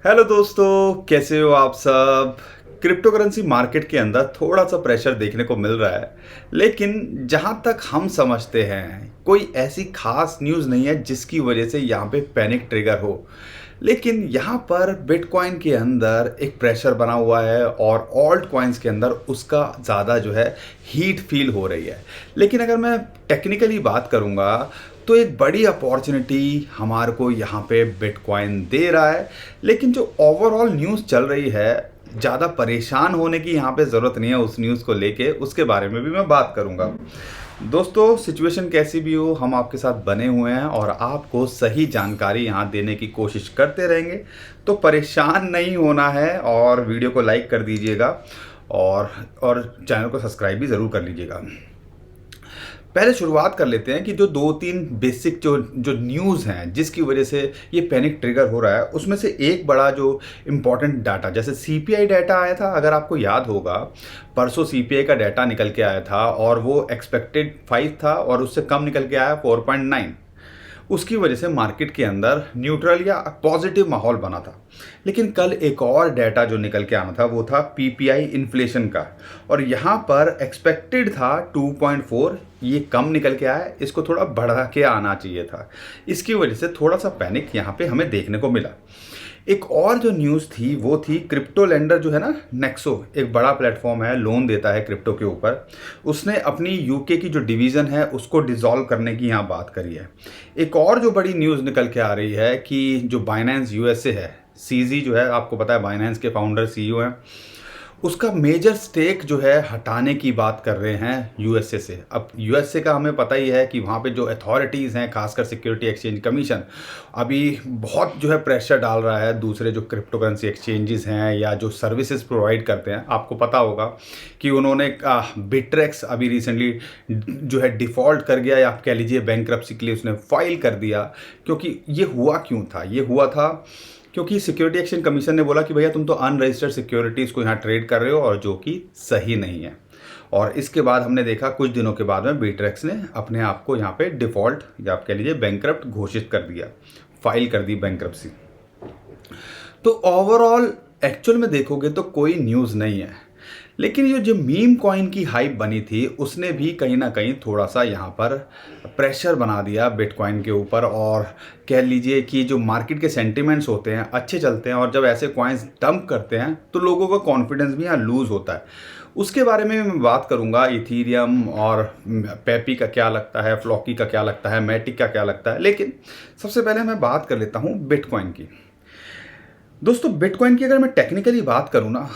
Hello दोस्तों, कैसे हो आप सब। क्रिप्टो करेंसी मार्केट के अंदर थोड़ा सा प्रेशर देखने को मिल रहा है, लेकिन जहां तक हम समझते हैं कोई ऐसी खास न्यूज़ नहीं है जिसकी वजह से यहां पे पैनिक ट्रिगर हो। लेकिन यहां पर बिटकॉइन के अंदर एक प्रेशर बना हुआ है और ऑल्ट कॉइन्स के अंदर उसका ज़्यादा जो है हीट फील हो रही है। लेकिन अगर मैं टेक्निकली बात करूंगा तो एक बड़ी अपॉर्चुनिटी हमारे को यहाँ पे बिटकॉइन दे रहा है। लेकिन जो ओवरऑल न्यूज़ चल रही है, ज़्यादा परेशान होने की यहाँ पे ज़रूरत नहीं है। उस न्यूज़ को लेके उसके बारे में भी मैं बात करूँगा। दोस्तों, सिचुएशन कैसी भी हो, हम आपके साथ बने हुए हैं और आपको सही जानकारी यहाँ देने की कोशिश करते रहेंगे। तो परेशान नहीं होना है और वीडियो को लाइक कर दीजिएगा और चैनल को सब्सक्राइब भी ज़रूर कर लीजिएगा। पहले शुरुआत कर लेते हैं कि जो दो तीन बेसिक जो जो न्यूज़ हैं जिसकी वजह से ये पैनिक ट्रिगर हो रहा है, उसमें से एक बड़ा जो इम्पॉर्टेंट डाटा, जैसे सीपीआई डाटा आया था, अगर आपको याद होगा परसों सीपीआई का डाटा निकल के आया था और वो एक्सपेक्टेड 5 था और उससे कम निकल के आया 4.9। उसकी वजह से मार्केट के अंदर न्यूट्रल या पॉजिटिव माहौल बना था। लेकिन कल एक और डाटा जो निकल के आना था वो था पीपीआई इन्फ्लेशन का, और यहाँ पर एक्सपेक्टेड था 2.4, ये कम निकल के आया। इसको थोड़ा बढ़ा के आना चाहिए था। इसकी वजह से थोड़ा सा पैनिक यहाँ पे हमें देखने को मिला। एक और जो न्यूज़ थी वो थी क्रिप्टो लेंडर जो है ना, नेक्सो, एक बड़ा प्लेटफॉर्म है, लोन देता है क्रिप्टो के ऊपर। उसने अपनी यूके की जो डिवीज़न है उसको डिसॉल्व करने की यहाँ बात करी है। एक और जो बड़ी न्यूज़ निकल के आ रही है कि जो बाइनेंस यूएसए है, सीजी जो है, आपको पता है बाइनेंस के फाउंडर सीईओ हैं, उसका मेजर स्टेक जो है हटाने की बात कर रहे हैं यूएसए से। अब यूएसए का हमें पता ही है कि वहाँ पे जो अथॉरिटीज़ हैं, खासकर सिक्योरिटी एक्सचेंज कमीशन, अभी बहुत जो है प्रेशर डाल रहा है दूसरे जो क्रिप्टो करेंसी एक्सचेंजेस हैं या जो सर्विसेज प्रोवाइड करते हैं। आपको पता होगा कि उन्होंने बिट्रेक्स अभी रिसेंटली जो है डिफ़ॉल्ट कर गया, या आप कह लीजिए बैंकरप्सी के लिए उसने फाइल कर दिया। क्योंकि ये हुआ क्यों था? ये हुआ था क्योंकि सिक्योरिटी एक्सचेंज कमीशन ने बोला कि भैया तुम तो अनरजिस्टर्ड सिक्योरिटीज़ को यहाँ ट्रेड कर रहे हो, और जो कि सही नहीं है। और इसके बाद हमने देखा कुछ दिनों के बाद में बिट्रेक्स ने अपने आप को यहाँ पे डिफ़ॉल्ट या आप कह लीजिए बैंकरप्ट घोषित कर दिया, फाइल कर दी बैंकरप्सी। तो ओवरऑल एक्चुअल में देखोगे तो कोई न्यूज़ नहीं है। लेकिन ये जो मीम कॉइन की हाइप बनी थी उसने भी कहीं ना कहीं थोड़ा सा यहाँ पर प्रेशर बना दिया बिटकॉइन के ऊपर। और कह लीजिए कि जो मार्केट के सेंटिमेंट्स होते हैं अच्छे चलते हैं, और जब ऐसे कॉइन्स डंप करते हैं तो लोगों का कॉन्फिडेंस भी यहाँ लूज़ होता है। उसके बारे में मैं बात करूँगा, इथीरियम और पेपी का क्या लगता है, फ्लॉकी का क्या लगता है, मैटिक का क्या लगता है। लेकिन सबसे पहले मैं बात कर लेता हूँ बिटकॉइन की। दोस्तों, बिटकॉइन की अगर मैं टेक्निकली बात करूँ ना,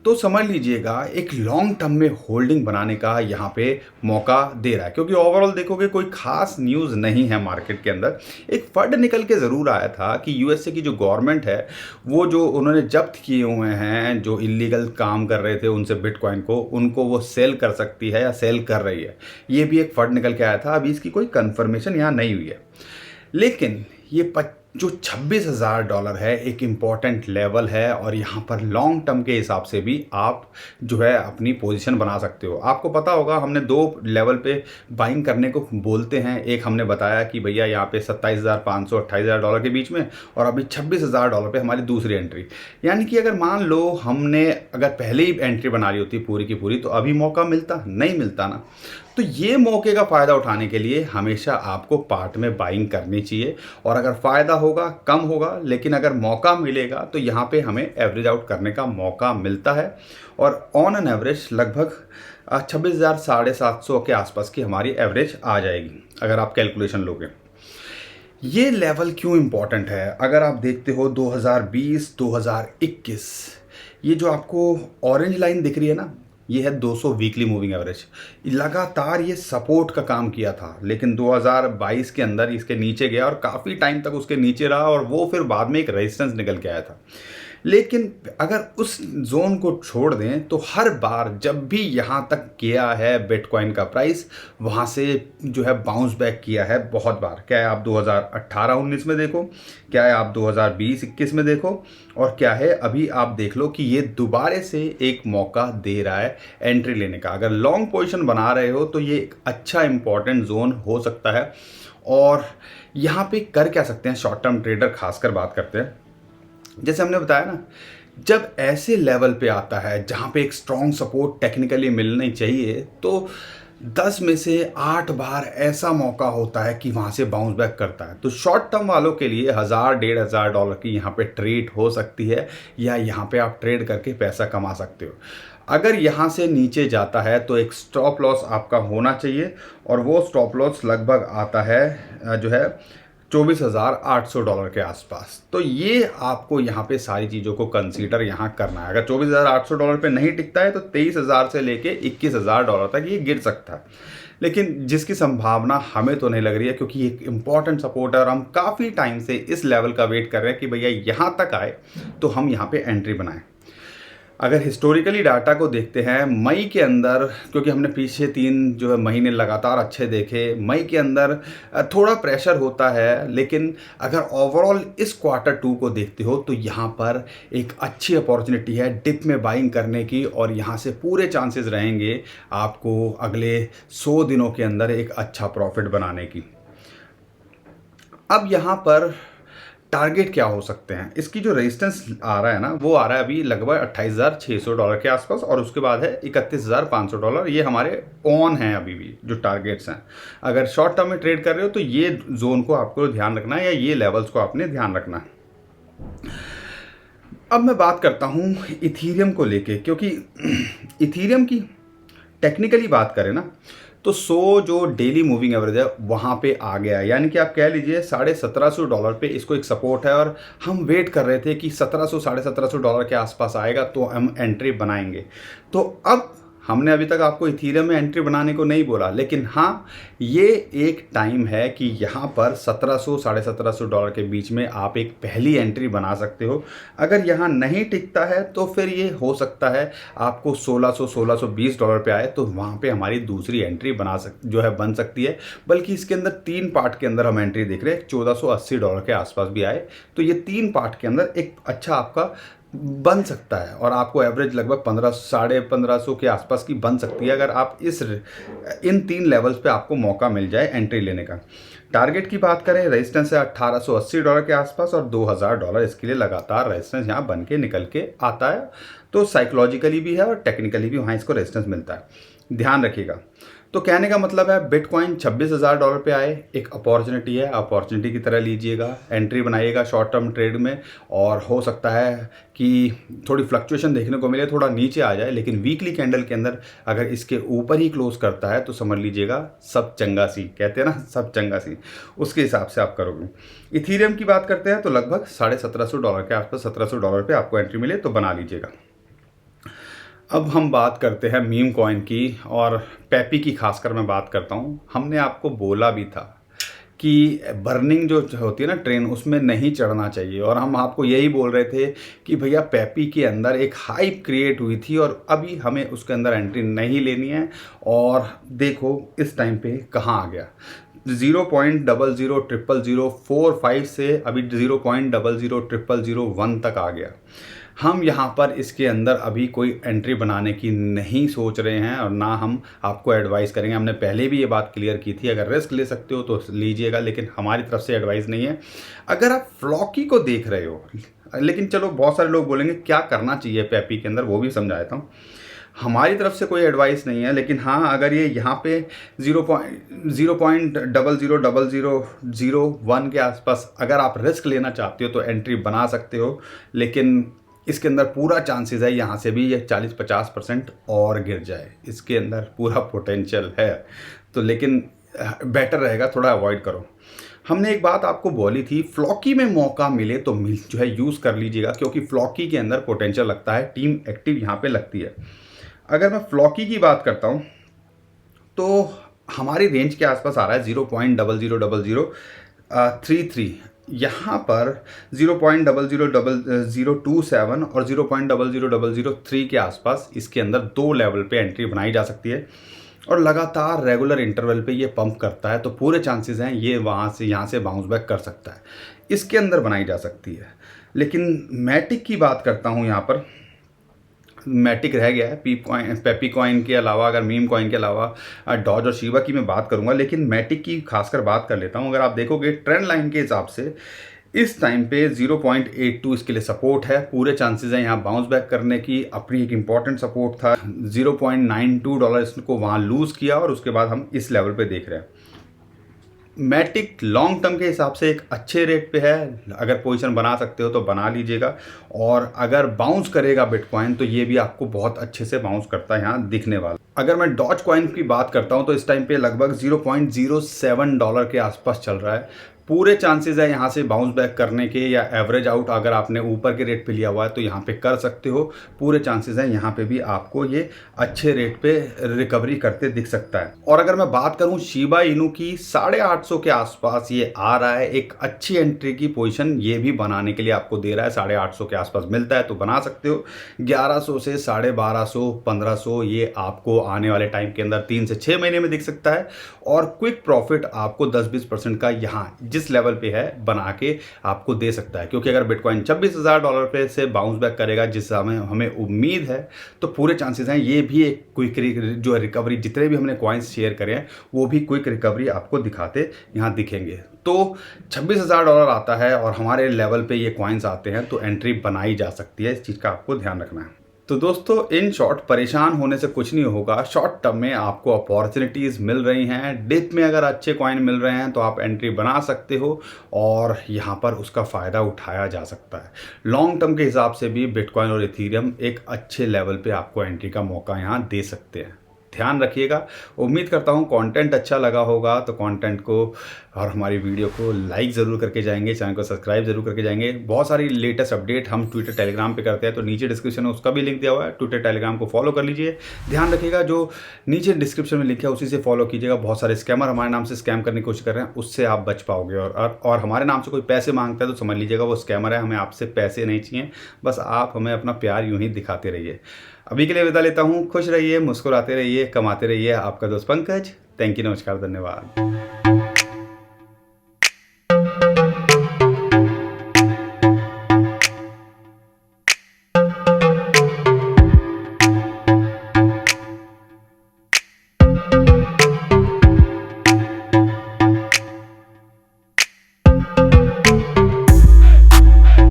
तो समझ लीजिएगा एक लॉन्ग टर्म में होल्डिंग बनाने का यहाँ पे मौका दे रहा है। क्योंकि ओवरऑल देखोगे कोई खास न्यूज़ नहीं है मार्केट के अंदर। एक फंड निकल के ज़रूर आया था कि यूएसए की जो गवर्नमेंट है वो जो उन्होंने जब्त किए हुए हैं, जो इलीगल काम कर रहे थे उनसे बिटकॉइन को, उनको वो सेल कर सकती है या सेल कर रही है। ये भी एक फंड निकल के आया था। अभी इसकी कोई कन्फर्मेशन यहाँ नहीं हुई है। लेकिन ये जो $26,000 है एक इम्पॉर्टेंट लेवल है, और यहाँ पर लॉन्ग टर्म के हिसाब से भी आप जो है अपनी पोजीशन बना सकते हो। आपको पता होगा हमने दो लेवल पे बाइंग करने को बोलते हैं। एक हमने बताया कि भैया यहाँ पे 27,500 $28,000 के बीच में, और अभी $26,000 पे हमारी दूसरी एंट्री। यानी कि अगर मान लो हमने अगर पहले ही एंट्री बना ली होती पूरी की पूरी, तो अभी मौका मिलता नहीं मिलता ना। तो ये मौके का फ़ायदा उठाने के लिए हमेशा आपको पार्ट में बाइंग करनी चाहिए। और अगर फ़ायदा होगा कम होगा, लेकिन अगर मौका मिलेगा तो यहाँ पे हमें एवरेज आउट करने का मौका मिलता है। और ऑन एन एवरेज लगभग 26,000 750 के आसपास की हमारी एवरेज आ जाएगी अगर आप कैलकुलेशन लोगे। ये लेवल क्यों इम्पॉर्टेंट है? अगर आप देखते हो 2020 2021, ये जो आपको ऑरेंज लाइन दिख रही है ना, ये है 200 वीकली मूविंग एवरेज। लगातार ये सपोर्ट का काम किया था, लेकिन 2022 के अंदर इसके नीचे गया और काफ़ी टाइम तक उसके नीचे रहा, और वो फिर बाद में एक रेजिस्टेंस निकल के आया था। लेकिन अगर उस जोन को छोड़ दें तो हर बार जब भी यहाँ तक गया है बिटकॉइन का प्राइस, वहाँ से जो है बाउंस बैक किया है बहुत बार। क्या है आप 2018-19 में देखो, क्या है आप 2020-21 में देखो, और क्या है अभी आप देख लो कि ये दोबारे से एक मौका दे रहा है एंट्री लेने का। अगर लॉन्ग पोजीशन बना रहे हो तो ये एक अच्छा इंपॉर्टेंट जोन हो सकता है। और यहाँ पे कर क्या सकते हैं शॉर्ट टर्म ट्रेडर, खासकर बात करते हैं जैसे हमने बताया ना, जब ऐसे लेवल पे आता है जहाँ पे एक स्ट्रॉन्ग सपोर्ट टेक्निकली मिलनी चाहिए, तो 10 में से 8 बार ऐसा मौका होता है कि वहाँ से बाउंस बैक करता है। तो शॉर्ट टर्म वालों के लिए 1000 $1500 की यहाँ पे ट्रेड हो सकती है, या यहाँ पे आप ट्रेड करके पैसा कमा सकते हो। अगर यहाँ से नीचे जाता है तो एक स्टॉप लॉस आपका होना चाहिए, और वो स्टॉप लॉस लगभग आता है जो है $24,800 के आसपास। तो ये आपको यहाँ पे सारी चीज़ों को कंसीडर यहाँ करना है। अगर $24,800 पे नहीं टिकता है तो 23,000 से लेके $21,000 तक ये गिर सकता है, लेकिन जिसकी संभावना हमें तो नहीं लग रही है, क्योंकि ये एक इम्पॉर्टेंट सपोर्ट है और हम काफ़ी टाइम से इस लेवल का वेट कर रहे हैं कि भैया यहाँ तक आए तो हम यहाँ पे एंट्री बनाएं। अगर हिस्टोरिकली डाटा को देखते हैं, मई के अंदर, क्योंकि हमने पीछे 3 जो है महीने लगातार अच्छे देखे, मई के अंदर थोड़ा प्रेशर होता है, लेकिन अगर ओवरऑल इस Q2 को देखते हो तो यहाँ पर एक अच्छी अपॉर्चुनिटी है डिप में बाइंग करने की, और यहाँ से पूरे चांसेस रहेंगे आपको अगले 100 दिनों के अंदर एक अच्छा प्रॉफिट बनाने की। अब यहाँ पर टारगेट क्या हो सकते हैं, इसकी जो रेजिस्टेंस आ रहा है ना, वो आ रहा है अभी लगभग $28,600 के आसपास, और उसके बाद है $31,500। ये हमारे ऑन हैं अभी भी जो टारगेट्स हैं। अगर शॉर्ट टर्म में ट्रेड कर रहे हो तो ये जोन को आपको ध्यान रखना है, या ये लेवल्स को आपने ध्यान रखना है। अब मैं बात करता हूँ इथीरियम को लेके, क्योंकि इथीरियम की टेक्निकली बात करें ना, तो 100 जो डेली मूविंग एवरेज है वहाँ पे आ गया है, यानी कि आप कह लीजिए $1750 पे इसको एक सपोर्ट है, और हम वेट कर रहे थे कि 1700 $1750 के आसपास आएगा तो हम एंट्री बनाएंगे। तो अब हमने अभी तक आपको इथीरियम में एंट्री बनाने को नहीं बोला, लेकिन हाँ, ये एक टाइम है कि यहाँ पर 1700 $1750 के बीच में आप एक पहली एंट्री बना सकते हो। अगर यहाँ नहीं टिकता है तो फिर ये हो सकता है आपको $1620 पे आए, तो वहाँ पे हमारी दूसरी एंट्री बन सकती है। बल्कि इसके अंदर 3 पार्ट के अंदर हम एंट्री देख रहे हैं, $1480 के आसपास भी आए, तो ये 3 पार्ट के अंदर एक अच्छा आपका बन सकता है, और आपको एवरेज लगभग 1500 के आसपास की बन सकती है, अगर आप इन 3 लेवल्स पे आपको मौका मिल जाए एंट्री लेने का। टारगेट की बात करें, रेजिस्टेंस है $1880 के आसपास, और $2000 इसके लिए लगातार रेजिस्टेंस यहाँ बन के निकल के आता है। तो साइकोलॉजिकली भी है और टेक्निकली भी वहाँ इसको रेजिस्टेंस मिलता है, ध्यान रखिएगा। तो कहने का मतलब है, बिटकॉइन $26,000 पे आए, एक अपॉर्चुनिटी है, अपॉर्चुनिटी की तरह लीजिएगा, एंट्री बनाइएगा शॉर्ट टर्म ट्रेड में, और हो सकता है कि थोड़ी फ्लक्चुएशन देखने को मिले, थोड़ा नीचे आ जाए, लेकिन वीकली कैंडल के अंदर अगर इसके ऊपर ही क्लोज करता है तो समझ लीजिएगा सब चंगा सी, कहते हैं ना, सब चंगा सी, उसके हिसाब से आप करोगे। इथीरियम की बात करते हैं तो लगभग $1750 के आसपास, $1700 पे आपको एंट्री मिले तो बना लीजिएगा। अब हम बात करते हैं मीम कॉइन की, और पेपी की खासकर मैं बात करता हूँ। हमने आपको बोला भी था कि बर्निंग जो होती है ना ट्रेन, उसमें नहीं चढ़ना चाहिए, और हम आपको यही बोल रहे थे कि भैया पेपी के अंदर एक हाइप क्रिएट हुई थी और अभी हमें उसके अंदर एंट्री नहीं लेनी है। और देखो इस टाइम पे कहाँ आ गया, 0.000045 से अभी 0.000001 तक आ गया। हम यहाँ पर इसके अंदर अभी कोई एंट्री बनाने की नहीं सोच रहे हैं, और ना हम आपको एडवाइस करेंगे। हमने पहले भी ये बात क्लियर की थी, अगर रिस्क ले सकते हो तो लीजिएगा, लेकिन हमारी तरफ से एडवाइस नहीं है। अगर आप फ्लॉकी को देख रहे हो, लेकिन चलो बहुत सारे लोग बोलेंगे क्या करना चाहिए पेपी के अंदर, वो भी समझा देता हूँ। हमारी तरफ से कोई एडवाइस नहीं है, लेकिन हाँ, अगर ये यहाँ पे 0.000001 के आसपास अगर आप रिस्क लेना चाहते हो तो एंट्री बना सकते हो, लेकिन इसके अंदर पूरा चांसेस है यहाँ से भी ये 40-50% और गिर जाए, इसके अंदर पूरा पोटेंशियल है। तो लेकिन बेटर रहेगा थोड़ा अवॉइड करो। हमने एक बात आपको बोली थी, फ्लॉकी में मौका मिले तो जो है यूज़ कर लीजिएगा, क्योंकि फ्लॉकी के अंदर पोटेंशियल लगता है, टीम एक्टिव यहाँ पे लगती है। अगर मैं फ्लॉकी की बात करता हूँ तो हमारी रेंज के आसपास आ रहा है 0.000033, यहाँ पर 0.000027 और 0.000003 के आसपास इसके अंदर 2 लेवल पे एंट्री बनाई जा सकती है, और लगातार रेगुलर इंटरवल पे ये पंप करता है, तो पूरे चांसेस हैं ये यहाँ से बाउंस बैक कर सकता है, इसके अंदर बनाई जा सकती है। लेकिन मैटिक की बात करता हूँ, यहाँ पर मैटिक रह गया है, पेपी कॉइन के अलावा, अगर मीम कॉइन के अलावा डॉज और शिबा की मैं बात करूंगा, लेकिन मैटिक की खासकर बात कर लेता हूं। अगर आप देखोगे ट्रेंड लाइन के हिसाब से इस टाइम पे 0.82 इसके लिए सपोर्ट है, पूरे चांसेस हैं यहाँ बाउंस बैक करने की। अपनी एक इंपॉर्टेंट सपोर्ट था $0.92, इसको वहाँ लूज़ किया और उसके बाद हम इस लेवल पे देख रहे हैं। मैटिक लॉन्ग टर्म के हिसाब से एक अच्छे रेट पे है, अगर पोजीशन बना सकते हो तो बना लीजिएगा। और अगर बाउंस करेगा बिटकॉइन तो ये भी आपको बहुत अच्छे से बाउंस करता है यहाँ दिखने वाला। अगर मैं डॉज कॉइन की बात करता हूँ तो इस टाइम पे लगभग $0.07 के आसपास चल रहा है। पूरे चांसेस है यहाँ से बाउंस बैक करने के, या एवरेज आउट अगर आपने ऊपर के रेट पे लिया हुआ है तो यहाँ पे कर सकते हो। पूरे चांसेस हैं यहाँ पे भी आपको ये अच्छे रेट पे रिकवरी करते दिख सकता है। और अगर मैं बात करूँ शिबा इनू की, 850 के आसपास ये आ रहा है। एक अच्छी एंट्री की पोजीशन ये भी बनाने के लिए आपको दे रहा है, 850 के आसपास मिलता है तो बना सकते हो। 1100 से 1250, 1500 ये आपको आने वाले टाइम के अंदर 3 से 6 महीने में दिख सकता है। और क्विक प्रॉफिट आपको 10-20% का यहाँ जिस लेवल पे है बना के आपको दे सकता है। क्योंकि अगर बिटकॉइन $26,000 पे से बाउंस बैक करेगा, जिस हमें उम्मीद है, तो पूरे चांसेस हैं ये भी एक क्विक जो रिकवरी, जितने भी हमने कॉइन्स शेयर करे हैं वो भी क्विक रिकवरी आपको दिखाते यहाँ दिखेंगे। तो $26,000 आता है और हमारे लेवल पे ये कॉइन्स आते हैं तो एंट्री बनाई जा सकती है, इस चीज़ का आपको ध्यान रखना है। तो दोस्तों इन शॉर्ट परेशान होने से कुछ नहीं होगा। शॉर्ट टर्म में आपको अपॉर्चुनिटीज़ मिल रही हैं, डिप में अगर अच्छे कॉइन मिल रहे हैं तो आप एंट्री बना सकते हो और यहाँ पर उसका फ़ायदा उठाया जा सकता है। लॉन्ग टर्म के हिसाब से भी बिटकॉइन और इथीरियम एक अच्छे लेवल पे आपको एंट्री का मौका यहाँ दे सकते हैं। ध्यान रखिएगा। उम्मीद करता हूँ कंटेंट अच्छा लगा होगा, तो कंटेंट को और हमारी वीडियो को लाइक ज़रूर करके जाएंगे, चैनल को सब्सक्राइब जरूर करके जाएंगे। बहुत सारी लेटेस्ट अपडेट हम ट्विटर टेलीग्राम पे करते हैं, तो नीचे डिस्क्रिप्शन में उसका भी लिंक दिया हुआ है, ट्विटर टेलीग्राम को फॉलो कर लीजिए। ध्यान रखिएगा जो नीचे डिस्क्रिप्शन में लिखा है उसी से फॉलो कीजिएगा। बहुत सारे स्कैमर हमारे नाम से स्कैम करने की कोशिश कर रहे हैं, उससे आप बच पाओगे। और हमारे नाम से कोई पैसे मांगता है तो समझ लीजिएगा वो स्कैमर है, हमें आपसे पैसे नहीं चाहिए, बस आप हमें अपना प्यार यूँ ही दिखाते रहिए। अभी के लिए विदा लेता हूँ। खुश रहिए, मुस्कुराते रहिए, कमाते रहिए। आपका दोस्त पंकज। थैंक यू, नमस्कार, धन्यवाद।